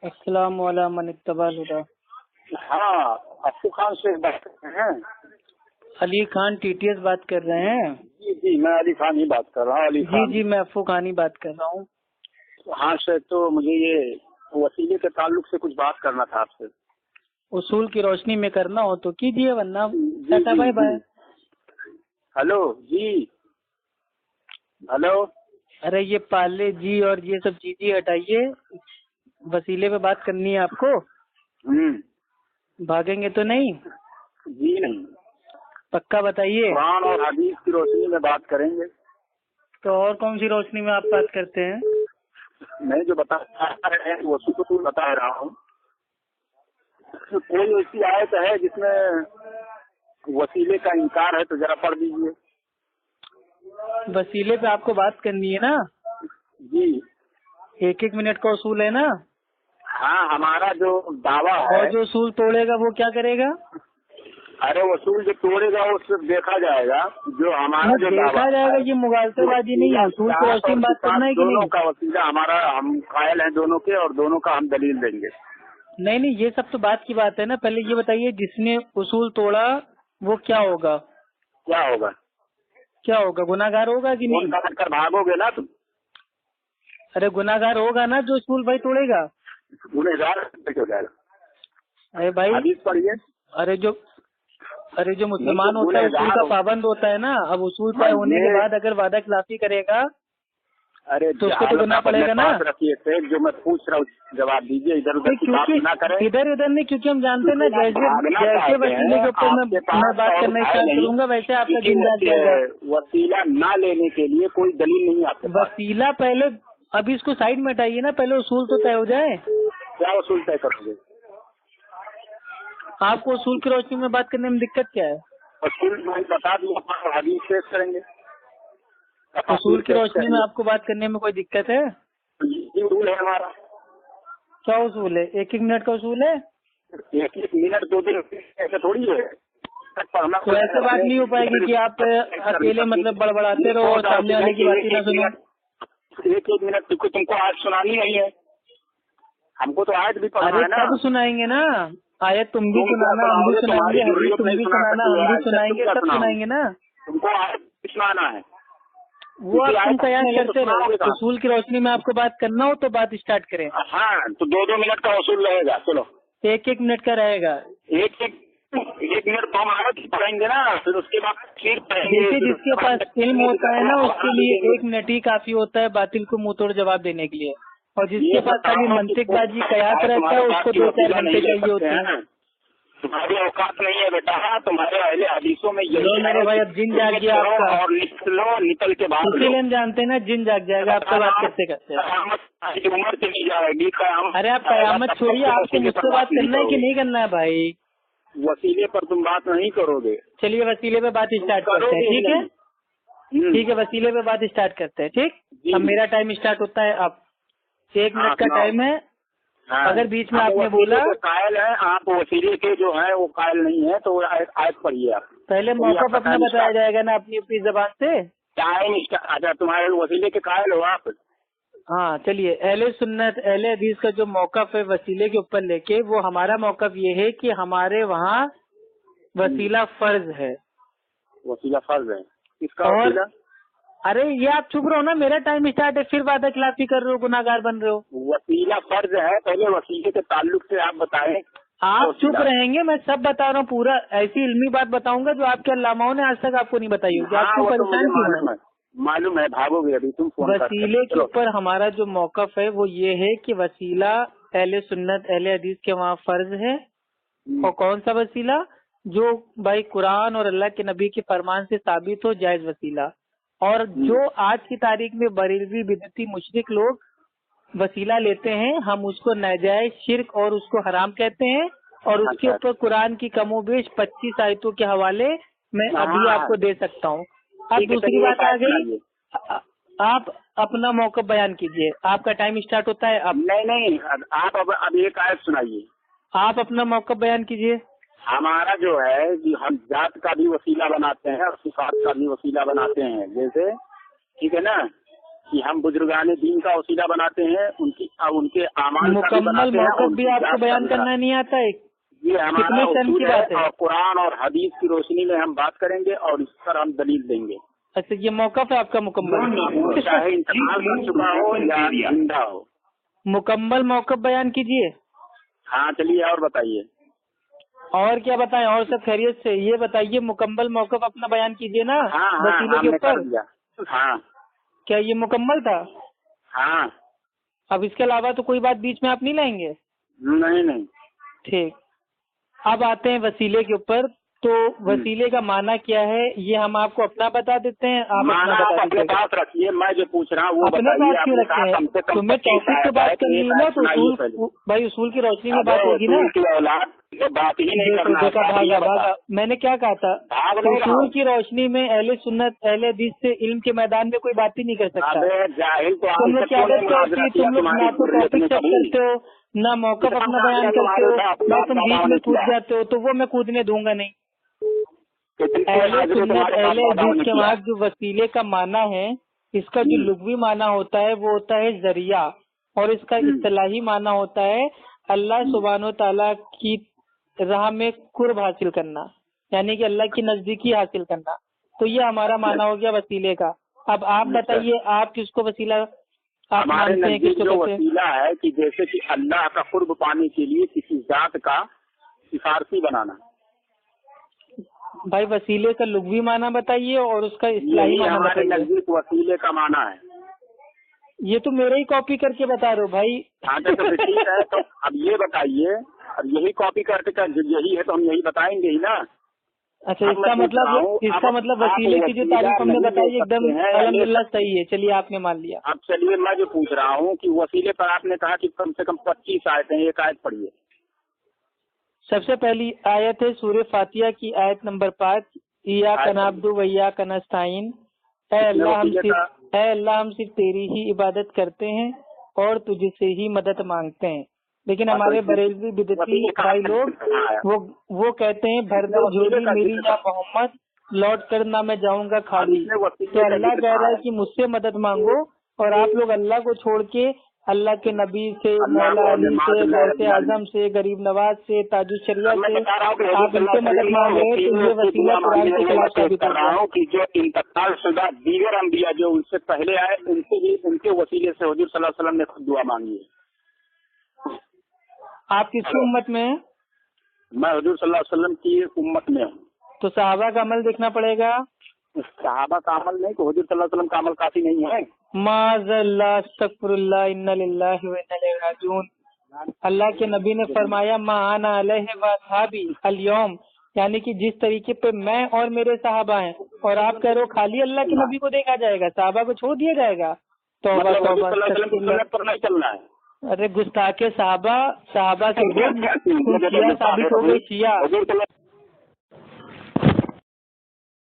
السلام علیکم من اتبع الہدی۔ ہاں افو خان سے بات کر رہے ہیں؟ Ali Khan T T S بات کر رہے ہیں؟ جی میں علی خان ہی بات کر رہا ہوں۔ علی خان جی میں افو خان ہی بات کر رہا ہوں۔ ہاں سر، تو مجھے یہ وسیلے کے تعلق سے کچھ بات کرنا تھا آپ سے۔ اصول کی روشنی میں کرنا ہو تو کیجیے، ورنہ ٹاٹا بائے بائے۔ ہلو جی، ہلو۔ ارے یہ پالے جی اور یہ سب چیزیں ہٹائیے، وسیلے پہ بات کرنی ہے آپ کو۔ بھاگیں گے تو نہیں؟ جی نہیں، پکا بتائیے۔ قرآن اور حدیث کی روشنی میں بات کریں گے۔ تو اور کون سی روشنی میں آپ بات کرتے ہیں؟ میں جو بتا رہے ہیں وہ تو بتا رہا ہوں۔ کوئی ایسی آیت ہے جس میں وسیلے کا انکار ہے تو ذرا پڑھ دیجیے۔ وسیلے پہ آپ کو بات کرنی ہے نا؟ جی 1 منٹ کا اصول ہے نا؟ ہاں، ہمارا جو دعویٰ ہے، اور جو اصول توڑے گا وہ کیا کرے گا؟ ارے اصول جو توڑے گا وہ صرف دیکھا جائے گا۔ جو ہمارا جو دیکھا جائے گا، یہ مغالطے بازی نہیں ہے، اصول کی روشنی میں بات کرنا ہے کہ دونوں نہیں؟ کا وسیلہ ہمارا، ہم قائل ہیں دونوں کے، اور دونوں کا ہم دلیل دیں گے۔ نہیں یہ سب تو بات کی بات ہے نا۔ پہلے یہ بتائیے، جس نے اصول توڑا وہ کیا ہوگا؟ کیا ہوگا؟ کیا ہوگا؟ گناہگار ہوگا کہ نہیں؟ کر کر بھاگو گے نا تم؟ ارے گناہگار ہوگا نا جو اصول بھائی توڑے گا۔ گنہگار ہو جائے گا۔ ارے بھائی، حدیث پڑھیے۔ ارے جو مسلمان ہوتا ہے اصول کا پابند ہوتا ہے نا۔ اب اصول طے ہونے کے بعد اگر وعدہ خلافی کرے گا ارے تو اس کو تو گناہ پڑے گا نا۔ رکھیے تھے جو میں پوچھ رہا ہوں جواب دیجیے، ادھر ادھر کی بات نہ کریں۔ ادھر ادھر نہیں، کیونکہ ہم جانتے ہیں نا، جیسے وسیلے کے اوپر میں بات کرنا اسٹارٹ کروں گا ویسے آپ کا دن جاگ جائے گا۔ وسیلہ نہ لینے کے لیے کوئی دلیل نہیں آپ کے پاس۔ وسیلہ پہلے، ابھی اس کو سائڈ میں ہٹائیے نا، پہلے اصول تو طے ہو جائے۔ کیا اصول طے کرو گے؟ آپ کو اصول کی روشنی میں بات کرنے میں دقت کیا ہے؟ اصول میں بتا دوں، حدیث پیش کریں گے۔ اصول کی روشنی میں آپ کو بات کرنے میں کوئی دقت ہے؟ یہ اصول ہے ہمارا۔ کیا اصول ہے؟ 1 منٹ کا اصول ہے؟ 1 منٹ 2 دن ایسے تھوڑی ہے۔ تو ایسے بات نہیں ہو پائے گی کہ آپ اکیلے مطلب بڑبڑاتے رہو اور سامنے والے کی بات نہ سنو۔ 1 منٹ تم کو آج سنانی نہیں ہے، ہم کو تو آج بھی پڑھنا ہے نا۔ سب سنائیں گے نا آیت، تم بھی سنانا، ہم بھی سنائیں گے، حدیث تم بھی سنانا، ہم بھی سنائیں گے، سب سنائیں گے نا۔ تم کو آج سنانا ہے، وہ آپ تم قیاس کرتے رہو۔ اصول کی روشنی میں آپ کو بات کرنا ہو تو بات اسٹارٹ کریں۔ ہاں تو 2 منٹ کا اصول رہے گا۔ چلو 1 منٹ کا رہے گا۔ 1 منٹ تو ہم آج پڑھیں گے نا، پھر اس کے بعد پھر پڑھیں گے۔ جس کے پاس علم ہوتا ہے نا اس کے لیے 1 منٹ ہی کافی ہوتا ہے باطل کو منہ توڑ جواب دینے کے لیے، اور جس کے پاس خالی منطق بازی قیاس رہتا ہے اس کو 2-4 گھنٹے چاہیے ہوتے ہیں۔ تمہاری اوقات نہیں ہے بیٹا، تمہارے اہل حدیثوں میں یہی میرے بھائی، اب جن جاگ گیا آپ کا، اور نکل کے بعد اسی لیے ہم جانتے ہیں نا جن جاگ جائے گا آپ سے بات کرتے کرتے۔ عمر سے نہیں جائے گی قیامت۔ ارے آپ قیامت چھوڑیے، آپ کو مجھ سے بات کرنا ہے کہ نہیں کرنا ہے بھائی؟ وسیلے پر تم بات نہیں کرو گے۔ چلیے وسیلے پہ بات اسٹارٹ کرتے ہیں، ٹھیک ہے؟ ٹھیک ہے، وسیلے پہ بات اسٹارٹ کرتے ہیں، ٹھیک؟ اب میرا ٹائم اسٹارٹ ہوتا ہے، اب 1 منٹ کا ٹائم ہے۔ اگر بیچ میں آپ نے بولا قائل ہے، آپ وسیلے کے جو ہے وہ قائل نہیں ہے تو آیت پڑھیے آپ۔ پہلے موقف اپنا بتایا جائے گا نا اپنی اپنی زبان سے۔ ٹائم اچھا، تمہارے وسیلے کے قائل ہو آپ؟ ہاں چلیے، اہل سنت اہل حدیث کا جو موقف ہے وسیلے کے اوپر لے کے، وہ ہمارا موقف یہ ہے کہ ہمارے وہاں وسیلہ فرض ہے۔ وسیلہ فرض ہے؟ کس کا وسیلہ؟ ارے یہ آپ چپ رہو نا، میرا ٹائم اسٹارٹ ہے، پھر وعدہ خلافی کر رہے ہو، گناہگار بن رہے ہو۔ وسیلہ فرض ہے، پہلے وسیلے کے تعلق سے آپ بتائیں۔ آپ چپ رہیں گے، میں سب بتا رہا ہوں، پورا ایسی علمی بات بتاؤں گا جو آپ کے علماؤں نے آج تک آپ کو نہیں بتائی ہوگی۔ آپ کو پریشان کیوں؟ معلوم ہے، بھاگو گے ابھی تم۔ وسیلے کے اوپر ہمارا جو موقف ہے وہ یہ ہے کہ وسیلہ اہل سنت اہل حدیث کے وہاں فرض ہے۔ اور کون سا وسیلہ؟ جو بھائی قرآن اور اللہ کے نبی کے فرمان سے ثابت ہو، جائز وسیلہ۔ اور جو آج کی تاریخ میں بریلوی بدعتی مشرک لوگ وسیلہ لیتے ہیں، ہم اس کو ناجائز شرک اور اس کو حرام کہتے ہیں، اور اس کے اوپر قرآن کی کم و بیش 25 آیتوں کے حوالے میں ابھی آپ کو دے سکتا ہوں۔ اب دوسری بات آ گئی، آپ اپنا موقف بیان کیجئے، آپ کا ٹائم اسٹارٹ ہوتا ہے اب۔ نہیں، آپ اب ایک آیت سنائیے۔ آپ اپنا موقف بیان کیجئے۔ ہمارا جو ہے کہ ہم ذات کا بھی وسیلہ بناتے ہیں اور صفات کا بھی وسیلہ بناتے ہیں، جیسے ٹھیک ہے نا، کہ ہم بزرگان دین کا وسیلہ بناتے ہیں، ان کے اعمال کا بھی مکمل بناتے ہیں، موقف بھی آپ کو بیان کرنا نہیں آتا ہے؟ یہ ہمارا کتنے سن اصول کی بات ہے؟ اور قرآن اور حدیث کی روشنی میں ہم بات کریں گے اور اس پر ہم دلیل دیں گے۔ اچھا، یہ موقف ہے آپ کا مکمل؟ چاہے انتقال کر چکا ہو یا زندہ ہو۔ مکمل موقف بیان کیجیے۔ ہاں چلیے اور بتائیے۔ اور کیا بتائیں؟ اور سب خیریت سے؟ یہ بتائیے مکمل موقف اپنا بیان کیجیے نا وسیلے ہم کے نے کر اوپر۔ دیا۔ ہاں کیا یہ مکمل تھا؟ ہاں اب اس کے علاوہ تو کوئی بات بیچ میں آپ نہیں لائیں گے؟ نہیں۔ ٹھیک، اب آتے ہیں وسیلے کے اوپر۔ تو وسیلے کا معنی کیا ہے یہ ہم آپ کو اپنا بتا دیتے ہیں، آپ اپنا مانا بتا آپ اپنے دیجیے گا۔ پاس رکھیے، میں جو پوچھ رہا ہوں وہ اپنے بتائیے۔ پاس کیوں رکھتے ہیں؟ تمہیں ٹاپک پہ بات کرنی ہے نا، تو اصول بھائی اصول کی روشنی میں بات ہوگی نا۔ بات ہی نہیں کرنا۔ دیکھا بھاگا میں نے کیا کہا تھا؟ بھاگ نہیں رہا اصول ہوں۔ کی روشنی میں اہل سنت اہل حدیث سے علم کے میدان میں کوئی بات ہی نہیں کر سکتا۔ ابے جاہل تو تم لوگ کیا عادت کیا ہوتی ہے؟ تم لوگ نہ تو ٹاپک سیٹ کرتے ہو، نہ موقف اپنا بیان کرتے ہو، نہ تم بیچ میں کود جاتے ہو، تو وہ میں کودنے دوں گا نہیں۔ اہل سنت اہل حدیث کے وہاں جو وسیلے کا معنی ہے، اس کا جو لغوی معنی ہوتا ہے وہ ہوتا ہے ذریعہ، اور اس کا اصطلاحی معنی ہوتا ہے اللہ سبحانہ و تعالیٰ کی راہ میں قرب حاصل کرنا، یعنی کہ اللہ کی نزدیکی حاصل کرنا۔ تو یہ ہمارا معنی ہو گیا وسیلے کا۔ اب آپ بتائیے آپ کس کو وسیلہ آپ ہمارے مانتے ہیں، کس نزدیک کو جو کہتے ہیں؟ وسیلہ ہے کہ جیسے کہ اللہ کا قرب پانے کے لیے کسی ذات کا سفارشی بنانا۔ بھائی وسیلے کا لغوی معنی بتائیے اور اس کا اصطلاحی یہی معنی ہمارے بتائیے۔ نزدیک وسیلے کا معنی ہے۔ یہ تو میرے ہی کاپی کر کے بتا رہے ہو بھائی۔ ہاں تو پھر ٹھیک ہے، تو اب یہ بتائیے، اب یہی کاپی کرتے کر یہی ہے تو ہم یہی بتائیں گے ہی نا۔ اچھا، اس کا مطلب وسیلے کی جو تعریف ہم نے بتائی ایک دم الحمدللہ صحیح ہے، چلیے آپ نے مان لیا۔ اب چلیے میں جو پوچھ رہا ہوں کہ وسیلے پر آپ نے کہا کہ کم سے کم 25 آیتیں، ایک آیت پڑھیے۔ سب سے پہلی آیت ہے سورہ فاتحہ کی آیت نمبر 5، ایاک نعبد و ایاک نستعین۔ اے اللہ ہم صرف تیری ہی عبادت کرتے ہیں اور تجھ سے ہی مدد مانگتے ہیں۔ لیکن ہمارے بریلوی بدعتی بھائی لوگ وہ کہتے ہیں بھر دو جھولی میری یا محمد، لوٹ کر نہ میں جاؤں گا خالی۔ تو اللہ کہہ رہا ہے کہ مجھ سے مدد مانگو، اور آپ لوگ اللہ کو چھوڑ کے اللہ کے نبی سے، مولا علی سے، غوث اعظم سے، غریب نواز سے، تاج الشریعہ سے آپ ان سے مدد مانگ رہے، تو یہ وسیلہ قرآن کے خلاف ثابت کر رہا ہوں کہ جو انتقال شدہ دیگر انبیاء جو ان سے پہلے آئے، ان سے بھی ان کے وسیلے سے حضور صلی اللہ علیہ وسلم نے خود دعا مانگی ہے۔ آپ کس کی امت میں ہیں؟ میں حضور صلی اللہ علیہ وسلم کی امت میں ہوں۔ تو صحابہ کا عمل دیکھنا پڑے گا۔ صحابہ کا عمل نہیں، تو حضور صلی اللہ علیہ وسلم کا عمل کافی نہیں ہے؟ معاذ اللہ، استغفر اللہ، انا للہ و انا الیہ راجعون۔ اللہ کے نبی نے فرمایا ما انا علیہ واصحابی اليوم، یعنی کہ جس طریقے پہ میں اور میرے صحابہ ہیں، اور آپ کہہ رہے ہو خالی اللہ کے نبی کو دیکھا جائے گا، صحابہ کو چھوڑ دیا جائے گا۔ توبہ توبہ، سنت پر نہیں چلنا ہے۔ ارے گستاخ صحابہ سے ثابت ہو گئی شیعہ۔